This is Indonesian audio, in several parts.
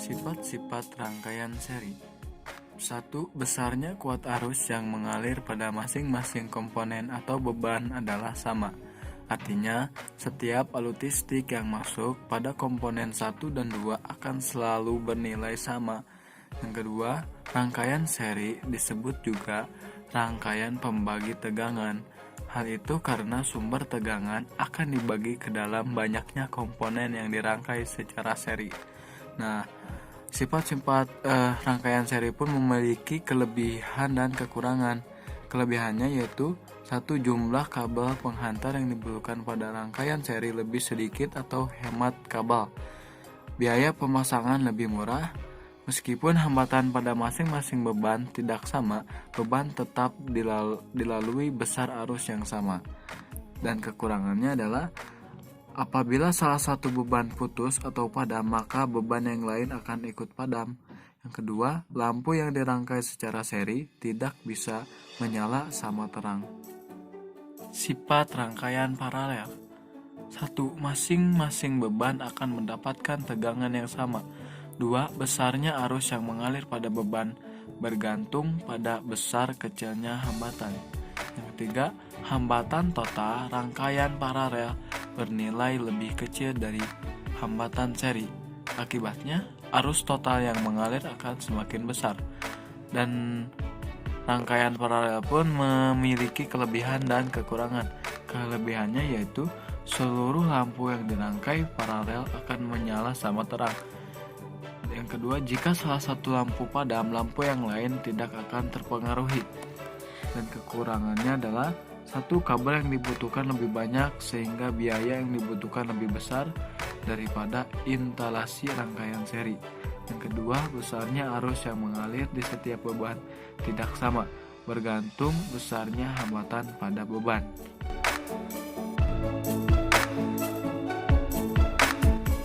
Sifat-sifat rangkaian seri. 1. Besarnya kuat arus yang mengalir pada masing-masing komponen atau beban adalah sama. Artinya, setiap alutistik yang masuk pada komponen 1 dan 2 akan selalu bernilai sama. Yang kedua, rangkaian seri disebut juga rangkaian pembagi tegangan. Hal itu karena sumber tegangan akan dibagi ke dalam banyaknya komponen yang dirangkai secara seri. Nah, sifat-sifat rangkaian seri pun memiliki kelebihan dan kekurangan. Kelebihannya yaitu satu, jumlah kabel penghantar yang dibutuhkan pada rangkaian seri lebih sedikit atau hemat kabel. Biaya pemasangan lebih murah. Meskipun hambatan pada masing-masing beban tidak sama, beban tetap dilalui besar arus yang sama. Dan kekurangannya adalah apabila salah satu beban putus atau padam, maka beban yang lain akan ikut padam. Yang kedua, lampu yang dirangkai secara seri tidak bisa menyala sama terang. Sifat rangkaian paralel. 1. Masing-masing beban akan mendapatkan tegangan yang sama. 2. Besarnya arus yang mengalir pada beban bergantung pada besar kecilnya hambatan. Yang ketiga, hambatan total rangkaian paralel bernilai lebih kecil dari hambatan seri. Akibatnya, arus total yang mengalir akan semakin besar. Dan rangkaian paralel pun memiliki kelebihan dan kekurangan. Kelebihannya yaitu seluruh lampu yang dirangkai paralel akan menyala sama terang. Yang kedua, jika salah satu lampu padam, lampu yang lain tidak akan terpengaruhi. Dan kekurangannya adalah satu, kabel yang dibutuhkan lebih banyak sehingga biaya yang dibutuhkan lebih besar daripada instalasi rangkaian seri. Yang kedua, besarnya arus yang mengalir di setiap beban tidak sama, bergantung besarnya hambatan pada beban.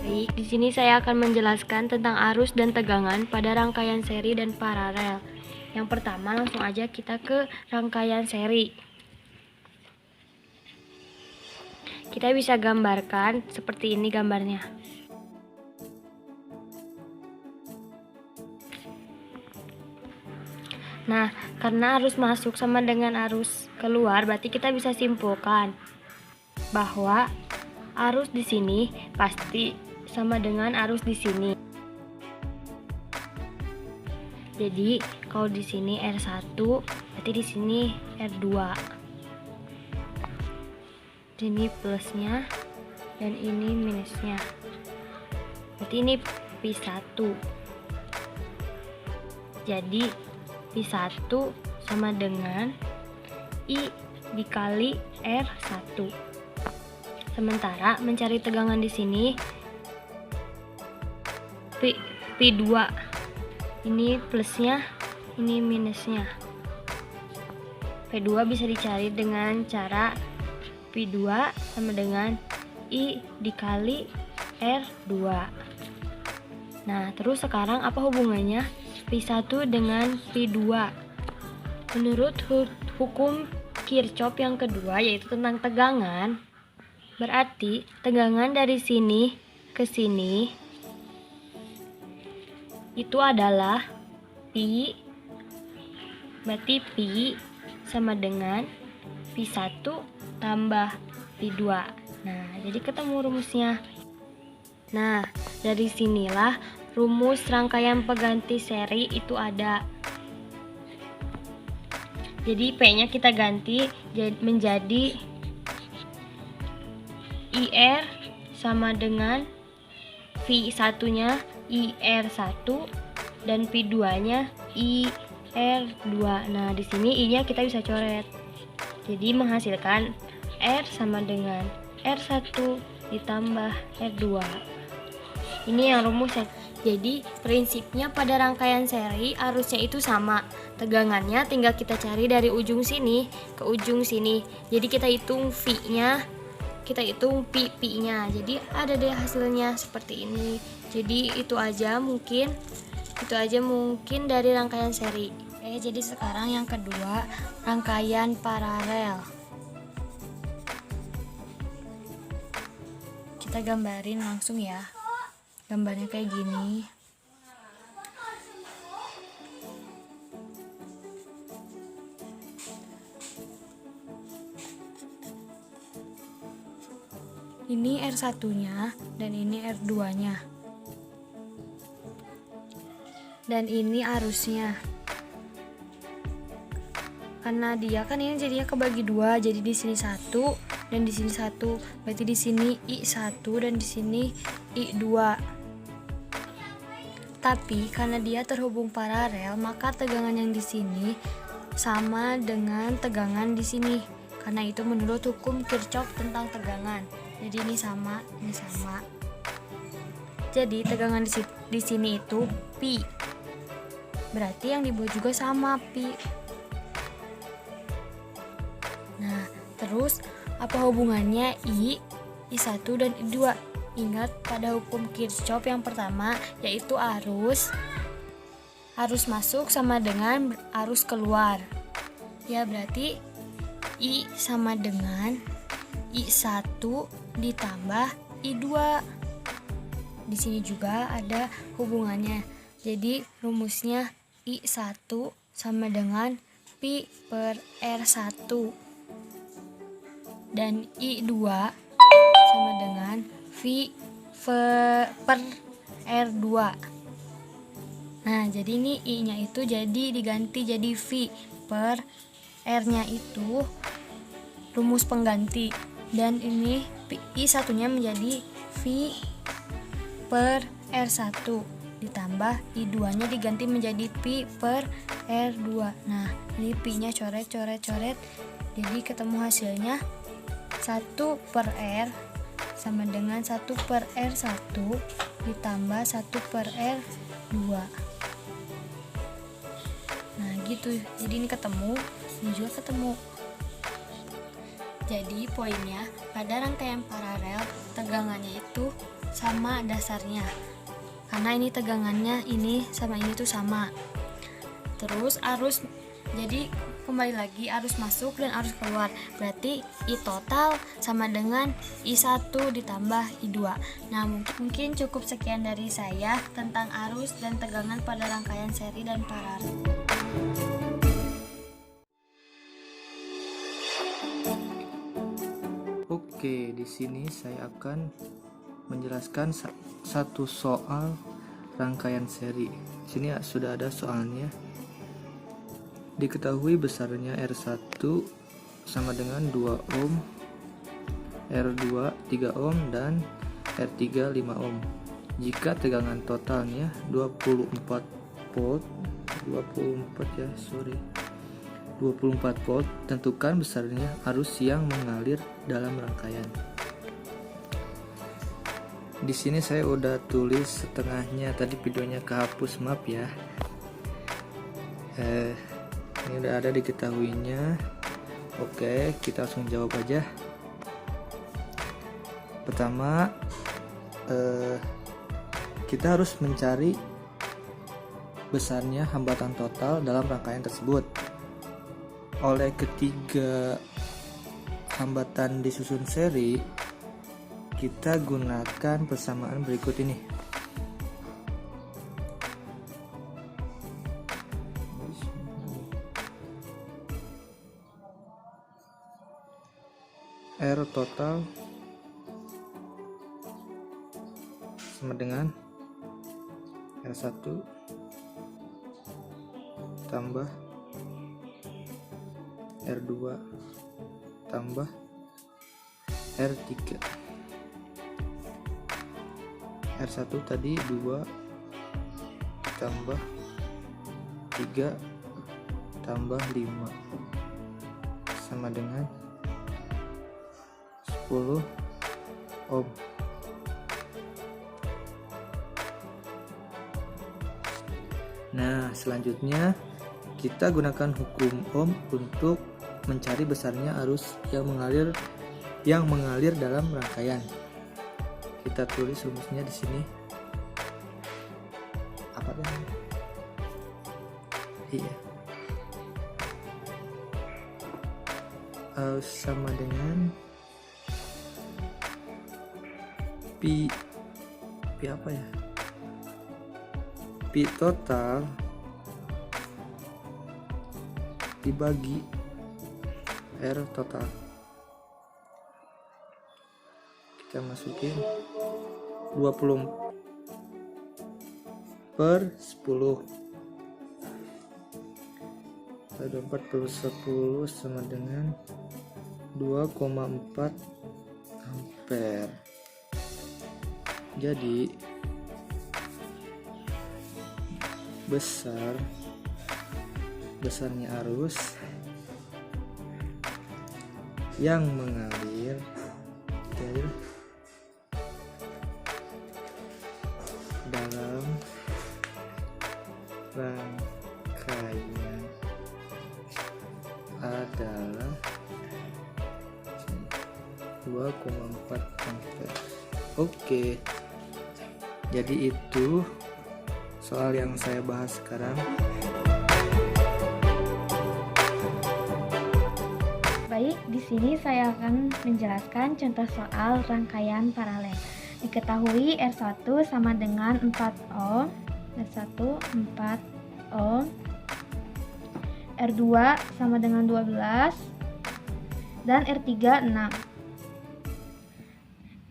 Baik, di sini saya akan menjelaskan tentang arus dan tegangan pada rangkaian seri dan paralel. Yang pertama, langsung aja kita ke rangkaian seri. Kita bisa gambarkan seperti ini gambarnya. Nah, karena arus masuk sama dengan arus keluar, berarti kita bisa simpulkan bahwa arus di sini pasti sama dengan arus di sini. Jadi, kalau di sini R1, berarti di sini R2. Ini plusnya dan ini minusnya. Berarti ini P1. Jadi P1 sama dengan I dikali R1. Sementara mencari tegangan di sini P2. Ini plusnya, ini minusnya. P2 bisa dicari dengan cara P2 sama dengan I dikali R2. Nah, terus sekarang apa hubungannya P1 dengan P2? Menurut hukum Kirchhoff yang kedua, yaitu tentang tegangan, berarti tegangan dari sini ke sini itu adalah P, berarti P sama dengan P1 tambah P2. Nah, jadi ketemu rumusnya. Nah, dari sinilah rumus rangkaian pengganti seri itu ada. Jadi P-nya kita ganti menjadi IR sama dengan V1-nya IR1 dan P2-nya IR2. Nah, di sini I-nya kita bisa coret. Jadi menghasilkan R sama dengan R1 ditambah R2. Ini yang rumusnya. Jadi prinsipnya pada rangkaian seri arusnya itu sama. Tegangannya tinggal kita cari dari ujung sini ke ujung sini. Jadi kita hitung V-nya, kita hitung P-nya. Jadi ada deh hasilnya seperti ini. Jadi itu aja mungkin dari rangkaian seri. Oke, jadi sekarang yang kedua, rangkaian paralel. Kita gambarin langsung ya. Gambarnya kayak gini. ini R1-nya dan ini R2-nya. Dan ini arusnya. Karena dia kan ini jadinya kebagi dua, jadi di sini 1 dan di sini 1. Berarti di sini I1 dan di sini I2. Tapi karena dia terhubung paralel, maka tegangan yang di sini sama dengan tegangan di sini. Karena itu menurut hukum Kirchhoff tentang tegangan. Jadi ini sama, ini sama. Jadi tegangan di sini itu pi. Berarti yang dibuat juga sama pi. Nah, terus apa hubungannya I1 dan I2? Ingat pada hukum Kirchhoff yang pertama, yaitu arus masuk sama dengan arus keluar. Ya, berarti I sama dengan I1 ditambah I2. Di sini juga ada hubungannya. Jadi rumusnya I1 sama dengan pi per R1 dan I2 sama dengan V per R2. Nah, jadi ini I-nya itu jadi diganti jadi V per R-nya itu rumus pengganti. Dan ini I1-nya menjadi V per R1 ditambah I2-nya diganti menjadi pi per R2. Nah, ini pi-nya coret. Jadi ketemu hasilnya 1 per R sama dengan 1 per R1 ditambah 1 per R2. Nah, gitu. Jadi ini ketemu, ini juga ketemu. Jadi poinnya, pada rangkaian paralel tegangannya itu sama dasarnya. Karena ini tegangannya ini sama ini tuh sama. Terus arus, jadi kembali lagi arus masuk dan arus keluar. Berarti I total sama dengan I1 ditambah I2. Nah, mungkin cukup sekian dari saya tentang arus dan tegangan pada rangkaian seri dan paralel. Oke, di sini saya akan menjelaskan satu soal rangkaian seri. Sini sudah ada soalnya. Diketahui besarnya R1 sama dengan 2 ohm, R2 3 ohm, dan R3 5 ohm. Jika tegangan totalnya 24 volt, 24 volt, tentukan besarnya arus yang mengalir dalam rangkaian. Di sini saya udah tulis setengahnya, tadi videonya kehapus, maaf ya. Ini udah ada diketahuinya. Oke, kita langsung jawab aja. Pertama, kita harus mencari besarnya hambatan total dalam rangkaian tersebut. Oleh ketiga hambatan disusun seri, kita gunakan persamaan berikut ini. R total sama dengan R1 tambah R2 tambah R3. R1 tadi 2 tambah 3 tambah 5 sama dengan 10 ohm. Nah, selanjutnya kita gunakan hukum ohm untuk mencari besarnya arus yang mengalir dalam rangkaian. Kita tulis rumusnya di sini. Apa dia? Iya. Arus sama dengan pi apa ya? Pi total dibagi R total. kita masukin 20 per 10. 24 per 10 sama dengan 2,4 ampere. Jadi besarnya arus yang mengalir dalam rangkaian adalah 2,4 ampere. Oke, jadi itu soal yang saya bahas sekarang. Baik, di sini saya akan menjelaskan contoh soal rangkaian paralel. Diketahui R1 sama dengan 4 ohm, R1 4 ohm, R2 sama dengan 12, dan R3 6.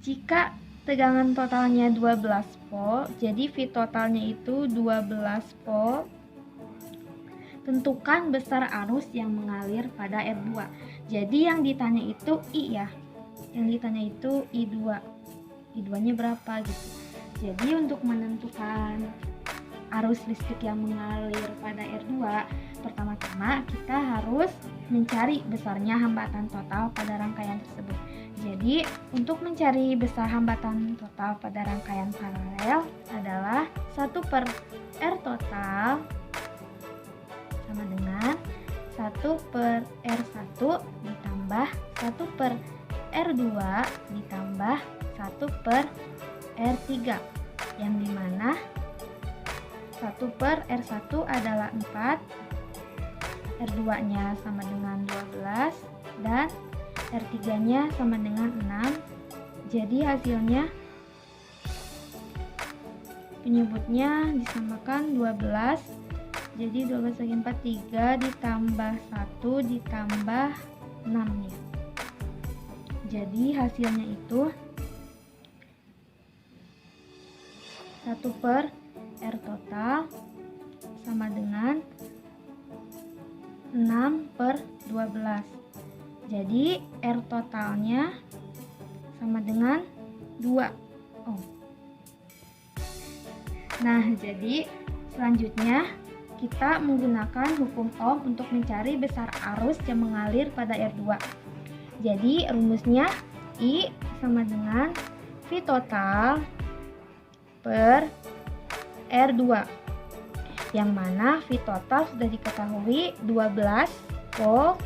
Jika tegangan totalnya 12 volt, jadi V totalnya itu 12 volt. Tentukan besar arus yang mengalir pada R2. Jadi yang ditanya itu I ya. Yang ditanya itu I2. I2-nya berapa gitu. Jadi untuk menentukan arus listrik yang mengalir pada R2, pertama-tama kita harus mencari besarnya hambatan total pada rangkaian tersebut. Jadi untuk mencari besar hambatan total pada rangkaian paralel adalah 1 per R total sama dengan 1 per R1 ditambah 1 per R2 ditambah 1 per R3, yang dimana 1 per R1 adalah 4, R2 nya sama dengan 12, dan R3 nya sama dengan 6. Jadi hasilnya penyebutnya disamakan 12. Jadi 12 bagi 4 3 ditambah 1 ditambah 6 ya. Jadi hasilnya itu 1 per R total sama dengan 6 per 12. Jadi R totalnya sama dengan 2 ohm. Nah, jadi selanjutnya kita menggunakan hukum Ohm untuk mencari besar arus yang mengalir pada R2. Jadi rumusnya I sama dengan V total per R2, yang mana V total sudah diketahui 12 volt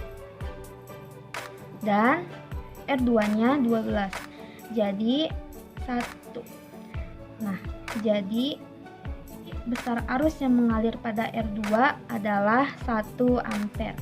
dan R2 nya 12. Jadi 1. Nah, jadi besar arus yang mengalir pada R2 adalah 1 ampere.